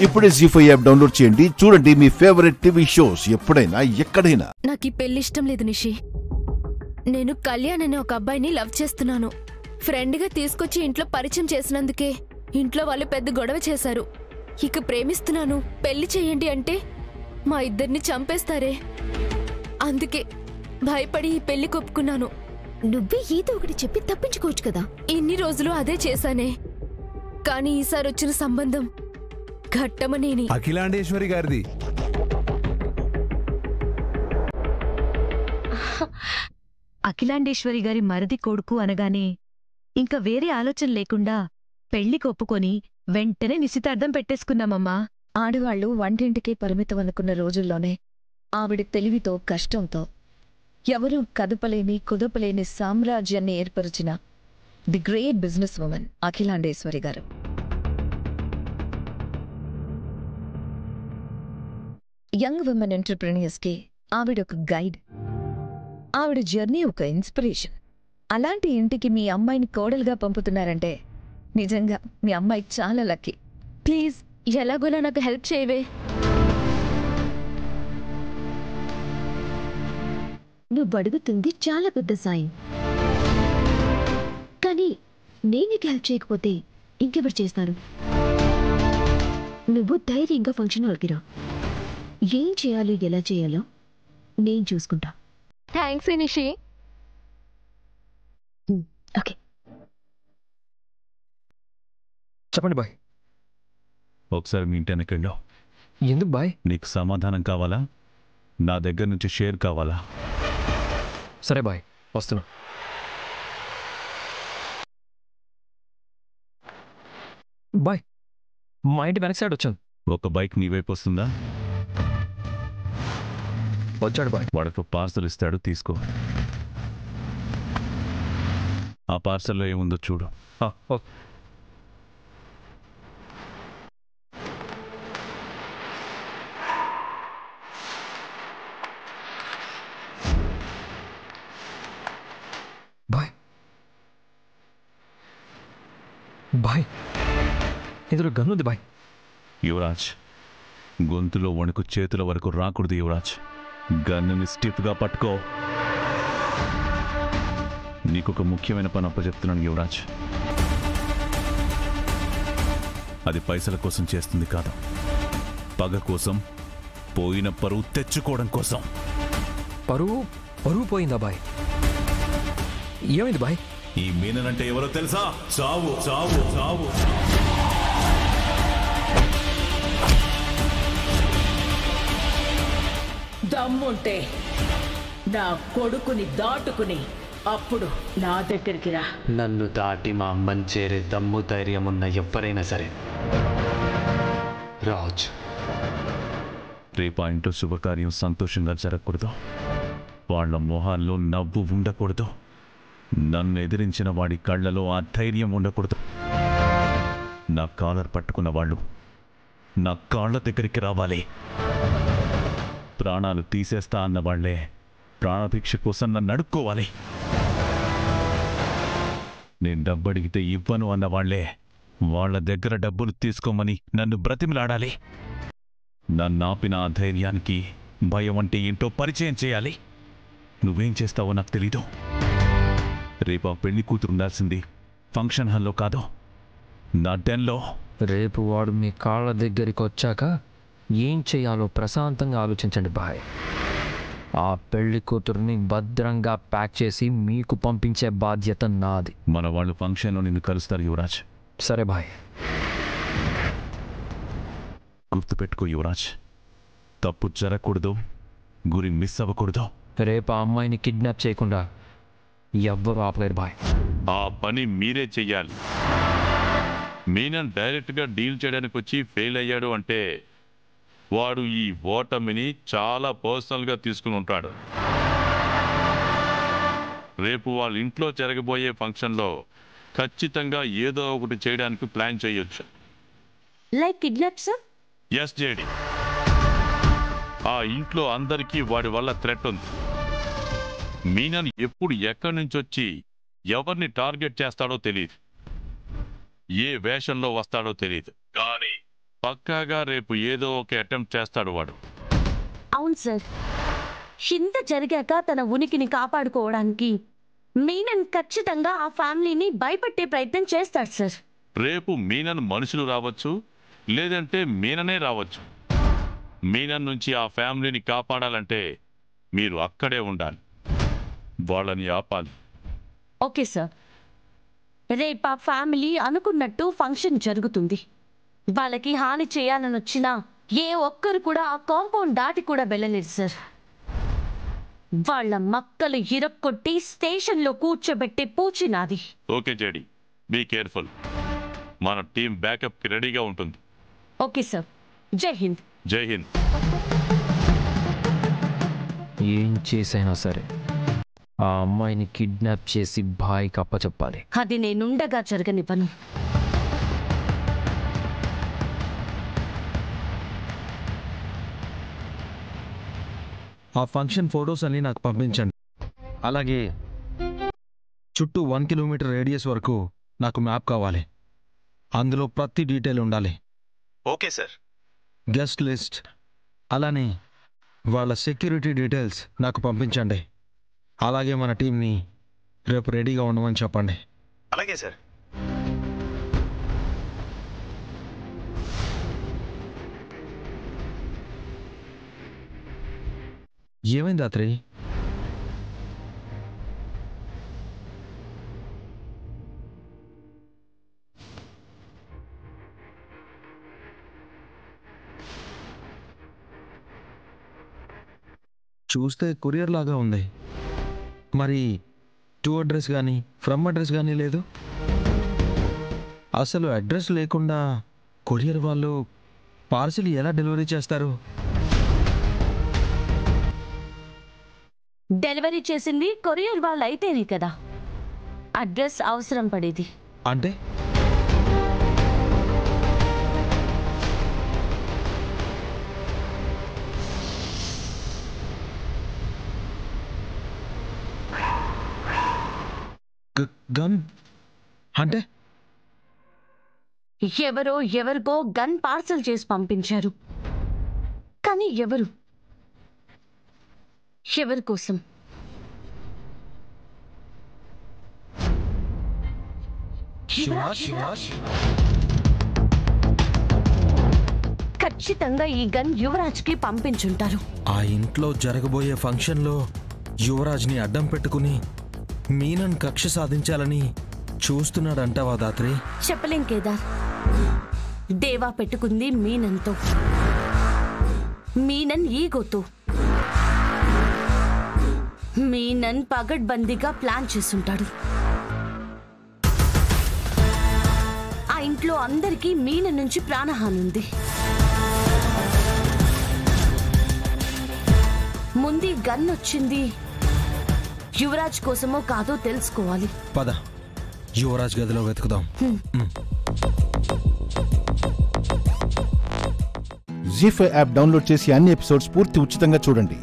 ఇప్పుడే జీ5 app download చేయండి. చూడండి మీ ఫేవరెట్ టీవీ షోస్ ఎప్పుడైనా ఎక్కడైనా. నాకు ఈ పెళ్లి ఇష్టం లేదు నిషి. నేను కళ్యాణ్ అనే ఒక అబ్బాయిని లవ్ చేస్తున్నాను. ఫ్రెండ్గా తీసుకొచ్చి ఇంట్లో పరిచయం చేసినందుకే ఇంట్లో వాళ్ళు పెద్ద గొడవ చేశారు. ఇక ప్రేమిస్తున్నాను పెళ్లి చేయండి అంటే మా ఇద్దరిని చంపేస్తారే. అందుకే భయపడి ఈ పెళ్లి కొప్పుకున్నాను. నువ్వే ఏదో ఒకటి చెప్పి తప్పించుకోవచ్చు కదా. ఇన్ని రోజులు అదే చేశానే, కానీ ఈసారి వచ్చిన సంబంధం ఘట్టమనేని. అఖిలాండేశ్వరి గారిది. అఖిలాండేశ్వరి గారి మరిది కొడుకు అనగానే ఇంకా వేరే ఆలోచన లేకుండా పెళ్లికి ఒప్పుకొని వెంటనే నిశ్చితార్థం పెట్టేసుకున్నామమ్మా. ఆడవాళ్లు వంటింటికే పరిమితం అనుకున్న రోజుల్లోనే ఆవిడ తెలివితో కష్టంతో ఎవరూ కదపలేని కుదపలేని సామ్రాజ్యాన్ని ఏర్పరిచిన the great business women Akhilandeshwari garu. Young women ఎంటర్‌ప్రెన్యూర్స్‌కి ఆవిడ ఒక గైడ్, ఆవిడ జర్నీ ఒక ఇన్స్పిరేషన్. అలాంటి ఇంటికి మీ అమ్మాయిని కోడలుగా పంపుతున్నారంటే నిజంగా మీ అమ్మాయి చాలా లక్కీ. ప్లీజ్ ఎలాగోలా నాకు హెల్ప్ చేయవే. నువ్వు అడుగుతుంది చాలా పెద్ద సాయం, కానీ నేను నీకు హెల్ప్ చేయకపోతే ఇంకెవరు చేస్తారు? నువ్వు ధైర్యంగా ఫంక్షన్ హాల్కి రా. ఏం చేయాలో ఎలా చేయాలో నేను చూసుకుంటా. థ్యాంక్స్ నిషి. ఓకే, చెప్పండి బాయ్. ఒకసారి మీ ఇంటి వెనకండి. ఎందుకు బాయ్? నీకు సమాధానం కావాలా, నా దగ్గర నుంచి షేర్ కావాలా? సరే బాయ్, వస్తున్నా. బాయ్, మా ఇంటి వెనక సైడ్ వచ్చాను. ఒక బైక్ నీ వైపు వస్తుందా? వచ్చాడు బాయ్. వాడికి పార్సల్ ఇస్తాడు, తీసుకో. ఆ పార్సల్లో ఏముందో చూడు. బాయ్ బాయ్, ఇందులో గన్ ఉంది బాయ్. యువరాజ్, గొంతులో వణుకు చేతుల వరకు రాకూడదు యువరాజ్. గన్నుని స్టిఫ్గా పట్టుకో. నీకొక ముఖ్యమైన పని అప్పచెప్తున్నాను యువరాజ్. అది పైసల కోసం చేస్తుంది కాదు, పగ కోసం, పోయిన పరువు తెచ్చుకోవడం కోసం. పరువు పోయిందా బాయ్? ఏమైంది బాయ్? ఈ మీనన్ అంటే ఎవరో తెలుసా? చావు చావు చావు. దమ్ముంటే నా కొడుకుని దాటుకుని అప్పుడు నా దగ్గరికి రా. నన్ను దాటి మా అమ్మని చేరే దమ్ము ధైర్యం ఉన్న ఎవరైనా సరే రాజ్. రేపు ఆ ఇంట్లో శుభకార్యం సంతోషంగా జరగకూడదు, వాళ్ళ మొహాల్లో నవ్వు ఉండకూడదు, నన్ను ఎదిరించిన వాడి కళ్ళలో ఆ ధైర్యం ఉండకూడదు. నా కాలర్ పట్టుకున్న వాళ్ళు నా కాళ్ళ దగ్గరికి రావాలి. ప్రాణాలు తీసేస్తా అన్న వాళ్లే ప్రాణభిక్ష కోసం నన్ను అడుక్కోవాలి. నేను డబ్బు అడిగితే ఇవ్వను అన్న వాళ్లే వాళ్ల దగ్గర డబ్బులు తీసుకోమని నన్ను బ్రతిమలాడాలి. నన్ను ఆపిన ఆ ధైర్యానికి భయం అంటే ఏంటో పరిచయం చేయాలి. నువ్వేం చేస్తావో నాకు తెలీదు. రేపు ఆ పెళ్లి కూతురు ఉండాల్సింది ఫంక్షన్ హాల్లో కాదు, నా డెన్లో. రేపు వాడు మీ కాళ్ళ దగ్గరికి వచ్చాక ఏం చేయాలో ప్రశాంతంగా ఆలోచించండి బాయ్. ఆ పెళ్లి కూతురుని భద్రంగా ప్యాక్ చేసి మీకు పంపించే బాధ్యత నాది. మన వాళ్ళు ఫంక్షన్లో నిన్ను కలుస్తారు యువరాజ్. సరే బాయ్. గుర్తుపెట్టుకో యువరాజ్, తప్పు జరగకూడదు, గురి మిస్ అవ్వకూడదు. రేపు ఆ అమ్మాయిని కిడ్నాప్ చేయకుండా ఎవ్వరు ఆపలేరు బాయ్. ఆ పని మీరే చెయ్యాలి. మీనన్ డైరెక్ట్గా డీల్ చేయడానికి వచ్చి ఫెయిల్ అయ్యాడు అంటే వాడు ఈ ఓటమిని చాలా పర్సనల్గా తీసుకుని ఉంటాడు. రేపు వాళ్ళ ఇంట్లో జరగబోయే ఫంక్షన్లో ఖచ్చితంగా ఏదో ఒకటి చేయడానికి ప్లాన్ చేయొచ్చు. Like kidnap sir? Yes JD. ఆ ఇంట్లో అందరికీ వాడి వల్ల థ్రెట్ ఉంది. మీనన్ ఎప్పుడు ఎక్కడి నుంచి వచ్చి ఎవరిని టార్గెట్ చేస్తాడో తెలియదు, ఏ వేషంలో వస్తాడో తెలియదు. కానీ పక్కాగా రేపు ఏదో ఒక అటెంప్ట్ చేస్తాడు వాడు. అవును సార్, ఇంత జరిగాక తన ఉనికిని కాపాడుకోవడానికి మీనన్ ఖచ్చితంగా ఆ ఫ్యామిలీని భయపెట్టే ప్రయత్నం చేస్తాడు సార్. రేపు మీనన్ మనుషులు రావచ్చు, లేదంటే మీననే రావచ్చు. మీనన్ నుంచి ఆ ఫ్యామిలీని కాపాడాలంటే మీరు అక్కడే ఉండాలి, వాళ్ళని ఆపాలి. ఓకే సార్, రేపు ఆ ఫ్యామిలీ అనుకున్నట్టు ఫంక్షన్ జరుగుతుంది. వాళ్ళకి హాని చేయాలని వచ్చినా ఏ ఒక్కరు కూడా ఆ కాంపౌండ్ దాటి కూడా వెళ్ళలేదు సార్. వాళ్ళ మక్కలు ఇరక్కొట్టి స్టేషన్లో కూర్చోబెట్టే పూచి నాది. Okay JD, be careful. మన టీం బ్యాకప్కి రెడీగా ఉంటుంది. ఓకే సార్, జై హింద్. జై హింద్. ఏం చేసైనా సరే ఆ అమ్మాయిని కిడ్నాప్ చేసి భాయ్కి అప్పచెప్పాలి. అది నేనుండగా జరగనివ్వను. ఆ ఫంక్షన్ ఫొటోస్ అన్ని నాకు పంపించండి. అలాగే చుట్టూ 1 కిలోమీటర్ రేడియస్ వరకు నాకు మ్యాప్ కావాలి. అందులో ప్రతి డీటెయిల్ ఉండాలి. Okay sir. గెస్ట్ లిస్ట్ అలానే వాళ్ళ సెక్యూరిటీ డీటెయిల్స్ నాకు పంపించండి. అలాగే మన టీంని రేపు రెడీగా ఉండమని చెప్పండి. అలాగే సార్. ఏమైంది రాత్రి? చూస్తే కొరియర్ లాగా ఉంది. మరి టు అడ్రస్ కానీ ఫ్రమ్ అడ్రస్ కానీ లేదు. అసలు అడ్రస్ లేకుండా కొరియర్ వాళ్ళు పార్సిల్ ఎలా డెలివరీ చేస్తారు? డెలివరీ చేసింది కొరియర్ వాళ్ళు అయితేనే కదా అడ్రస్ అవసరం పడేది. అంటే గన్ అంటే ఎవరో ఎవరికో గన్ పార్సల్ చేసి పంపించారు. కానీ ఎవరు ఎవరి కోసం? ఖచ్చితంగా ఈ గన్ యువరాజ్కి పంపించుంటారు. ఆ ఇంట్లో జరగబోయే ఫంక్షన్లో యువరాజ్ని అడ్డం పెట్టుకుని మీనన్ కక్ష సాధించాలని చూస్తున్నాడంటావా దాత్రి? చెప్పలేం కేదార్. దేవా పెట్టుకుంది మీనన్తో, మీనన్ ఈగోతో. మీనన్ పగడ్బందీగా ప్లాన్ చేసుంటాడు. ఆ ఇంట్లో అందరికీ మీనన్ నుంచి ప్రాణహాని ఉంది. ముందు గన్ వచ్చింది యువరాజ్ కోసమో కాదో తెలుసుకోవాలి. పద యువరాజ్ గదిలో వెతుకుదాం. జీ5 యాప్ డౌన్లోడ్ చేసి అన్ని ఎపిసోడ్స్ పూర్తి ఉచితంగా చూడండి.